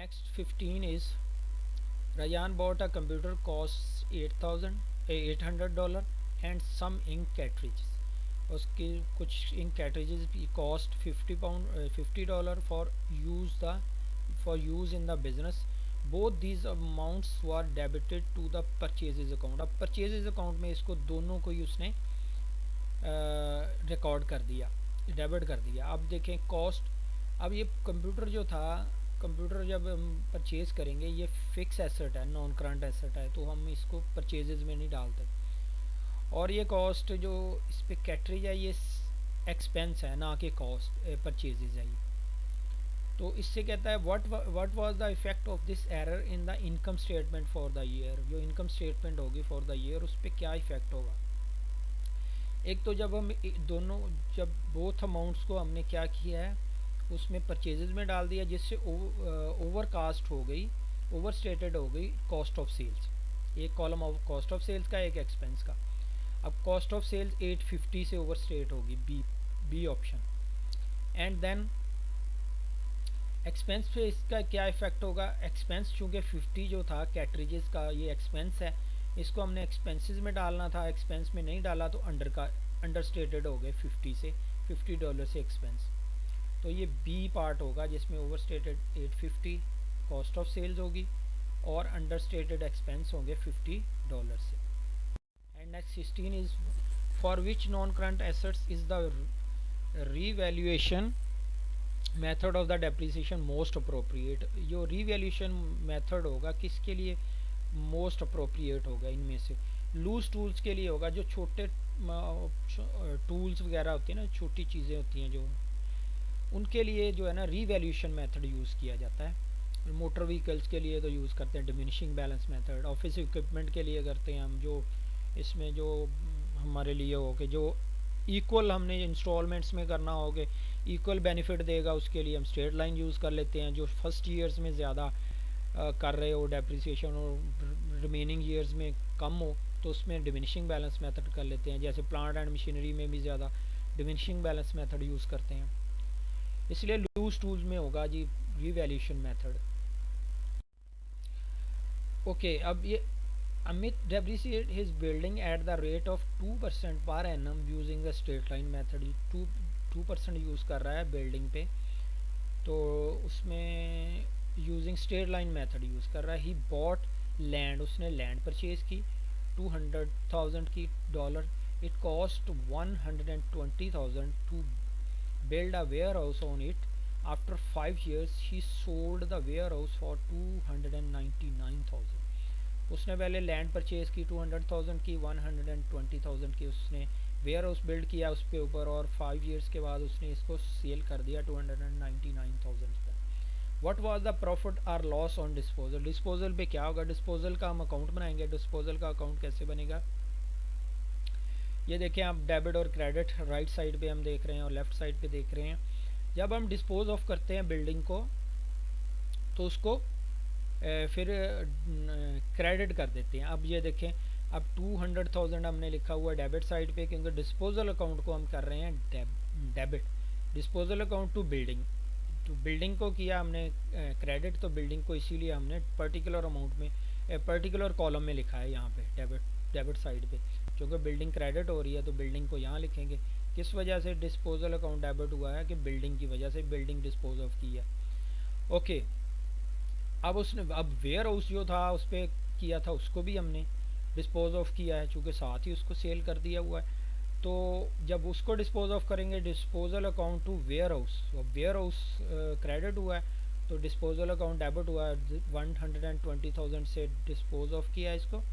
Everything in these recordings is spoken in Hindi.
Next 15 is Rayan bought a computer costs $800 and some ink cartridges. उसके कुछ ink cartridges cost $50 for use in the business. Both these amounts were debited to the purchases account. अब purchases account में इसको दोनों को ही उसने रिकॉर्ड कर दिया, डेबिट कर दिया. अब देखें कॉस्ट. अब ये कंप्यूटर जो था, कंप्यूटर जब हम परचेज़ करेंगे, ये फ़िक्स एसेट है, नॉन करंट एसेट है, तो हम इसको परचेजेस में नहीं डालते. और ये कॉस्ट जो इस पर कैटरेज है, ये एक्सपेंस है, ना कि कॉस्ट परचेजेस है ये. तो इससे कहता है what was the effect of this error in the income statement for the year. जो इनकम स्टेटमेंट होगी फॉर द ईयर, उस पर क्या इफ़ेक्ट होगा. एक तो जब हम दोनों, जब बोथ अमाउंट्स को हमने क्या किया है, उसमें परचेजेस में डाल दिया, जिससे ओवर कास्ट हो गई, ओवर स्टेटेड हो गई कॉस्ट ऑफ सेल्स. एक column of cost of sales का, एक एक्सपेंस का. अब कॉस्ट ऑफ सेल्स 850 से ओवर स्टेट होगी, B option. And then expense पे इसका क्या इफेक्ट होगा. एक्सपेंस चूँकि 50 जो था कैटरेजेस का, ये एक्सपेंस है, इसको हमने एक्सपेंसेस में डालना था, एक्सपेंस में नहीं डाला तो अंडर स्टेटेड हो गए $50 से एक्सपेंस. तो ये बी पार्ट होगा जिसमें over stated 850 cost of sales होगी और अंडर स्टेटेड एक्सपेंस होंगे $50 से. And next 16 is for which non current assets is the revaluation method of the depreciation most appropriate. जो रीवैल्यूएशन मेथड होगा किसके लिए मोस्ट अप्रोप्रिएट होगा, इनमें से लूज टूल्स के लिए होगा. जो छोटे टूल्स वगैरह होते हैं ना, छोटी चीज़ें होती हैं जो, उनके लिए जो है ना रीवैल्यूएशन मेथड यूज़ किया जाता है. मोटर व्हीकल्स के लिए तो यूज़ करते हैं diminishing balance method. Office equipment के लिए करते हैं हम, जो इसमें जो हमारे लिए हो कि जो इक्वल हमने इंस्टॉलमेंट्स में करना होगा, इक्वल बेनिफिट देगा, उसके लिए हम स्ट्रेट लाइन यूज़ कर लेते हैं. जो फर्स्ट ईयर्स में ज़्यादा कर रहे हो डेप्रिसिएशन और रिमेनिंग ईयर्स में कम हो, तो उसमें डिमिनिशिंग बैलेंस मेथड कर लेते हैं. जैसे प्लांट एंड मशीनरी में भी ज़्यादा डिमिनिशिंग बैलेंस मेथड यूज़ करते हैं, इसलिए लूज टूल्स में होगा जी रीवैल्यूएशन मेथड. ओके, अब ये Amit depreciate his building at the rate of 2% per annum using the straight line method. 2% use कर रहा है बिल्डिंग पे, तो उसमें using straight line method use कर रहा है. ही बॉट लैंड, उसने लैंड परचेज की 200,000 की dollar. It cost 120,000 to build a warehouse on it. After 5 years he sold the warehouse for 299,000. उसने पहले लैंड परचेज की 200,000 की, 120,000 की उसने वेयर हाउस बिल्ड किया उस पे ऊपर, और 5 इयर्स के बाद उसने इसको सेल कर दिया 299,000 का. What was the profit or loss on disposal. Disposal पे क्या होगा, डिस्पोजल का हम अकाउंट बनाएंगे. डिस्पोजल का अकाउंट कैसे बनेगा, ये देखें आप, डेबिट और क्रेडिट राइट साइड पे हम देख रहे हैं और लेफ़्ट साइड पे देख रहे हैं. जब हम डिस्पोज ऑफ करते हैं बिल्डिंग को, तो उसको फिर क्रेडिट कर देते हैं. अब ये देखें, अब 200,000 हमने लिखा हुआ है डेबिट साइड पे, क्योंकि डिस्पोजल अकाउंट को हम कर रहे हैं debit. Disposal account to building को किया हमने क्रेडिट, तो बिल्डिंग को इसीलिए हमने पर्टिकुलर अमाउंट में, पर्टिकुलर कॉलम में लिखा है यहाँ पे डेबिट साइड पे. क्योंकि बिल्डिंग क्रेडिट हो रही है तो बिल्डिंग को यहाँ लिखेंगे. किस वजह से डिस्पोजल अकाउंट डेबिट हुआ है, कि बिल्डिंग की वजह से, बिल्डिंग डिस्पोज ऑफ की है. ओके, अब उसने, अब वेयर हाउस जो था उस पर किया था, उसको भी हमने डिस्पोज ऑफ किया है, चूँकि साथ ही उसको सेल कर दिया हुआ है. तो जब उसको डिस्पोज ऑफ करेंगे, disposal account to warehouse, warehouse credit हुआ है तो डिस्पोजल अकाउंट डेबिट हुआ है. 120,000 से डिस्पोज ऑफ किया है इसको,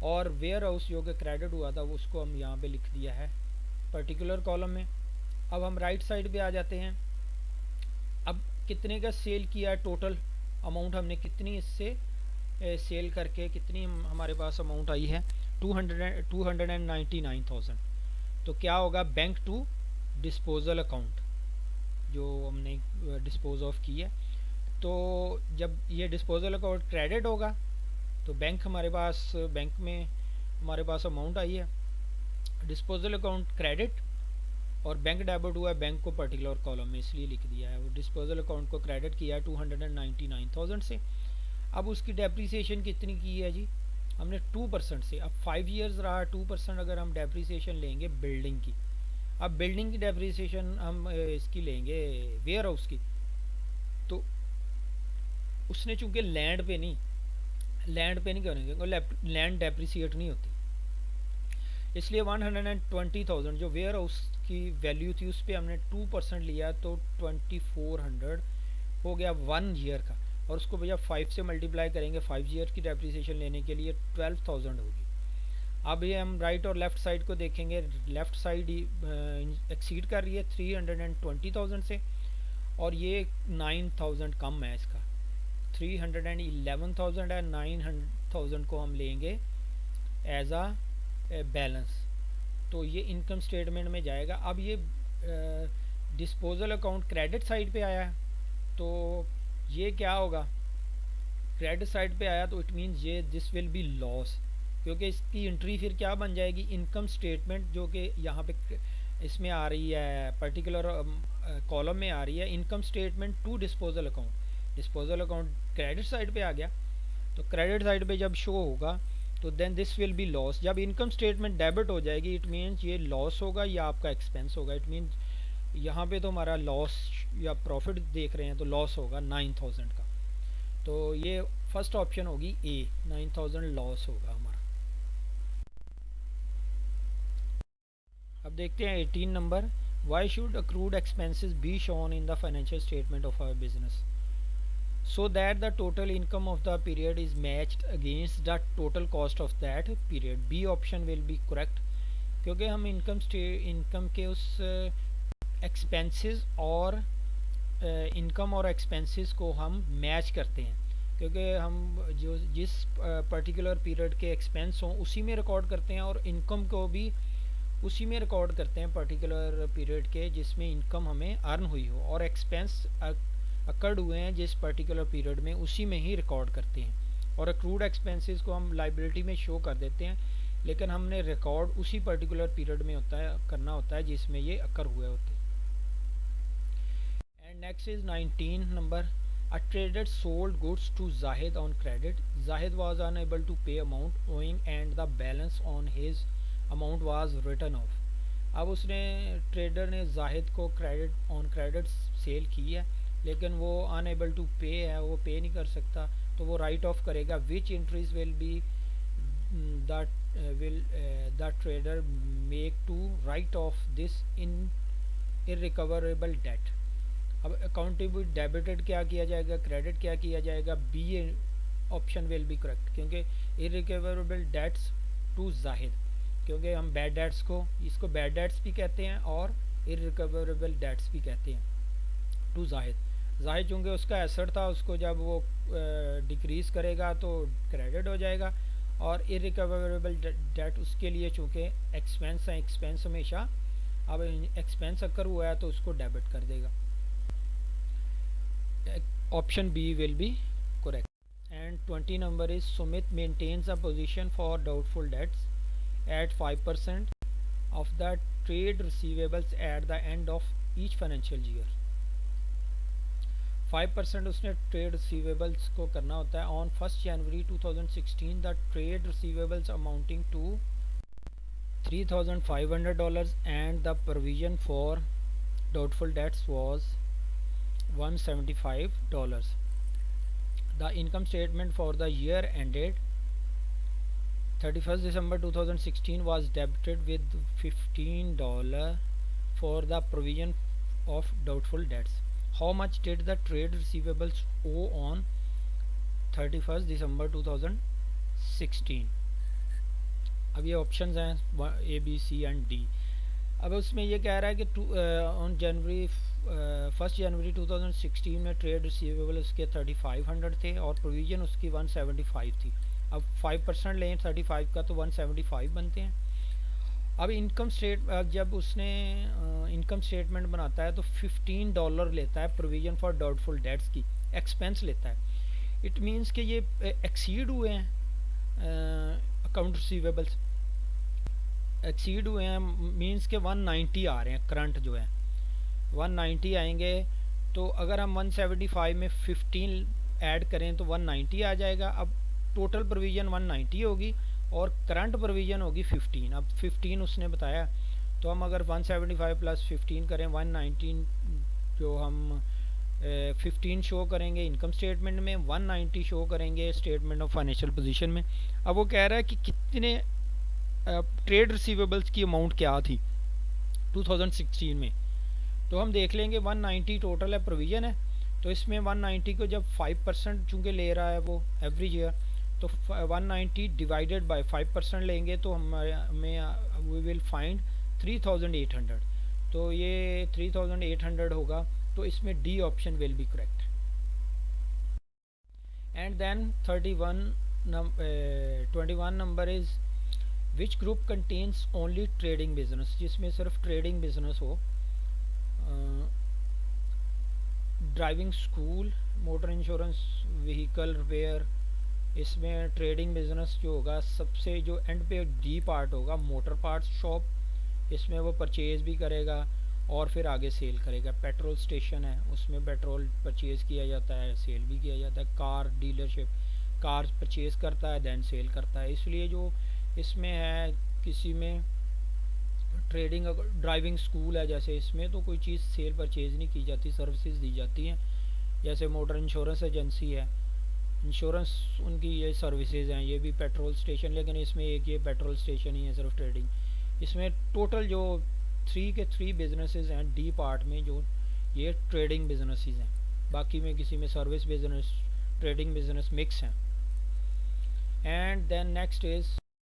और वेयर हाउस जो कि क्रेडिट हुआ था वो उसको हम यहाँ पे लिख दिया है पर्टिकुलर कॉलम में. अब हम राइट साइड पे आ जाते हैं. अब कितने का सेल किया है, टोटल अमाउंट हमने कितनी इससे सेल करके कितनी हमारे पास अमाउंट आई है, 299,000. तो क्या होगा, बैंक टू डिस्पोजल अकाउंट जो हमने डिस्पोज ऑफ की है. तो जब ये डिस्पोजल अकाउंट क्रेडिट होगा तो बैंक में हमारे पास अमाउंट आई है. डिस्पोजल अकाउंट क्रेडिट और बैंक डेबिट हुआ है, बैंक को पर्टिकुलर कॉलम में इसलिए लिख दिया है। वो डिस्पोजल अकाउंट को क्रेडिट किया है 299,000 से। अब उसकी डेप्रीसिएशन कितनी की है जी, हमने 2% से। अब 5 ईयर्स रहा 2% अगर हम डेप्रीसिएशन लेंगे बिल्डिंग की। अब बिल्डिंग की डेप्रीसिएशन हम इसकी लेंगे वेयर हाउस की, तो उसने चूंकि लैंड पे नहीं करेंगे, लैंड डेप्रिसिएट नहीं होती, इसलिए 120,000 जो वेयर हाउस की वैल्यू थी उस पर हमने 2% लिया, तो 2400 हो गया 1 ईयर का। और उसको भैया 5 से मल्टीप्लाई करेंगे 5 ईयर की डेप्रिसिएशन लेने के लिए 12,000 होगी। अब ये हम राइट और लेफ़्ट साइड को देखेंगे, लेफ़्ट साइड एक्सीड कर रही है 320,000 से, और ये 9,000 कम है इसका, 311,000 है, 9,000 को हम लेंगे एज आ बैलेंस, तो ये इनकम स्टेटमेंट में जाएगा। अब ये डिस्पोजल अकाउंट क्रेडिट साइड पे आया है, तो ये क्या होगा, क्रेडिट साइड पे आया तो इट मीन्स ये दिस विल बी लॉस, क्योंकि इसकी एंट्री फिर क्या बन जाएगी, इनकम स्टेटमेंट जो कि यहाँ पे इसमें आ रही है पर्टिकुलर कॉलम में आ रही है, income statement to disposal account. Disposal account credit side पे आ गया, तो क्रेडिट साइड पे जब शो होगा तो then this will be loss. जब इनकम स्टेटमेंट डेबिट हो जाएगी इट मीन्स ये लॉस होगा या आपका एक्सपेंस होगा। इट मीन्स यहाँ पे तो हमारा लॉस या प्रॉफिट देख रहे हैं तो लॉस होगा 9,000 का, तो ये फर्स्ट ऑप्शन होगी ए, 9,000 लॉस होगा हमारा। अब देखते हैं 18 number, why should accrued expenses be shown in the financial statement of our business so that the total income of the period is matched against the total cost of that period। B option will be correct, क्योंकि हम इनकम के उस एक्सपेंसेस और इनकम और एक्सपेंसेस को हम मैच करते हैं, क्योंकि हम जो जिस पर्टिकुलर पीरियड के एक्सपेंस हों उसी में रिकॉर्ड करते हैं, और इनकम को भी उसी में रिकॉर्ड करते हैं पर्टिकुलर पीरियड के जिसमें इनकम हमें अर्न हुई हो, और एक्सपेंस अकर्ड हुए हैं जिस पर्टिकुलर पीरियड में उसी में ही रिकॉर्ड करते हैं। और अक्रूड एक्सपेंसेस को हम लाइबिलिटी में शो कर देते हैं, लेकिन हमने रिकॉर्ड उसी पर्टिकुलर पीरियड में करना होता है जिसमें ये अकर हुए होते हैं। And next is 19 number, a trader sold goods to Zahid on credit, Zahid was unable to pay amount owing and the balance on his amount was written off. अब उसने ट्रेडर ने जाहिद को क्रेडिट सेल की है, लेकिन वो अनएबल टू पे है, वो पे नहीं कर सकता, तो वो राइट ऑफ करेगा। विच entries will be the trader make to right of this in irrecoverable date. अब अकाउंटेबल डेबिटेड क्या किया जाएगा, क्रेडिट क्या किया जाएगा, B option will be correct, क्योंकि इरिकवरेबल डेट्स टू जाहिद, क्योंकि हम बैड डेट्स को इसको बैड डेट्स भी कहते हैं और इरिकवरेबल डेट्स भी कहते हैं टू जाहिद चूँकि उसका एसेट था, उसको जब वो डिक्रीज़ करेगा तो क्रेडिट हो जाएगा, और इरिकवरेबल डेट उसके लिए चूँकि एक्सपेंस है, एक्सपेंस हमेशा अब एक्सपेंस अकर हुआ है तो उसको डेबिट कर देगा। Option B will be correct. And 20 number is Sumit maintains a position for doubtful debts at 5% of the trade receivables at the end of each financial year। 5% उसने ट्रेड रिसीवेबल्स को करना होता है। On 1 January 2016 the trade receivables amounting to $3,500 and the provision for doubtful debts was $175। The income statement for the year ended 31st December 2016 was debited with $15 for the provision of doubtful debts. How much did the trade receivables owe on 31st December 2016? अब ये ऑप्शंस हैं A B C and D. अब उसमें ये कह रहा है कि ऑन जनवरी 1 जनवरी 2016 में ट्रेड रिसीवेबल उसके 3500 थे और प्रोविज़न उसकी 175 थी। अब 5% लें 35 का तो 175 बनते हैं। अब जब उसने इनकम स्टेटमेंट बनाता है तो $15 लेता है प्रोविज़न फॉर डाउटफुल डेट्स की, एक्सपेंस लेता है। इट मींस कि ये एक्सीड हुए हैं अकाउंट रिसीवेबल्स, एक्सीड हुए हैं मींस के 190 आ रहे हैं करंट जो है 190 आएंगे। तो अगर हम 175 में 15 ऐड करें तो 190 आ जाएगा। अब टोटल प्रोविज़न 190 होगी और करंट प्रोविज़न होगी 15। अब 15 उसने बताया, तो हम अगर 175 प्लस 15 करें 119, जो हम 15 शो करेंगे इनकम स्टेटमेंट में, 190 शो करेंगे स्टेटमेंट ऑफ फाइनेंशियल पोजीशन में। अब वो कह रहा है कि कितने ट्रेड रिसीवेबल्स की अमाउंट क्या थी 2016 में। तो हम देख लेंगे 190 टोटल है, प्रोविज़न है। तो इसमें 190 को जब 5% चूँकि ले रहा है वो एवरेज ईयर, तो 190 डिवाइडेड बाय 5% लेंगे तो हमें वी विल फाइंड 3800। तो ये 3800 होगा। तो इसमें D option will be correct. And then 21 number is which group contains only trading business, जिसमें सिर्फ ट्रेडिंग बिजनेस हो। Driving school, motor insurance, vehicle repair. इसमें ट्रेडिंग बिजनेस जो होगा सबसे जो एंड पे डी पार्ट होगा मोटर पार्ट्स शॉप, इसमें वो परचेज़ भी करेगा और फिर आगे सेल करेगा। पेट्रोल स्टेशन है, उसमें पेट्रोल परचेज़ किया जाता है, सेल भी किया जाता है। कार डीलरशिप, कार परचेज़ करता है देन सेल करता है। इसलिए जो इसमें है किसी में ट्रेडिंग, ड्राइविंग स्कूल है जैसे, इसमें तो कोई चीज़ सेल परचेज़ नहीं की जाती, सर्विसेज दी जाती हैं। जैसे मोटर इंश्योरेंस एजेंसी है, इंश्योरेंस उनकी ये सर्विसेज हैं। ये भी पेट्रोल स्टेशन, लेकिन इसमें एक ये पेट्रोल स्टेशन ही है सिर्फ ट्रेडिंग। इसमें टोटल जो 3 बिजनेसेस हैं डी पार्ट में, जो ये ट्रेडिंग बिजनेसेस हैं। बाकी में किसी में service business, trading business mix हैं। And then next is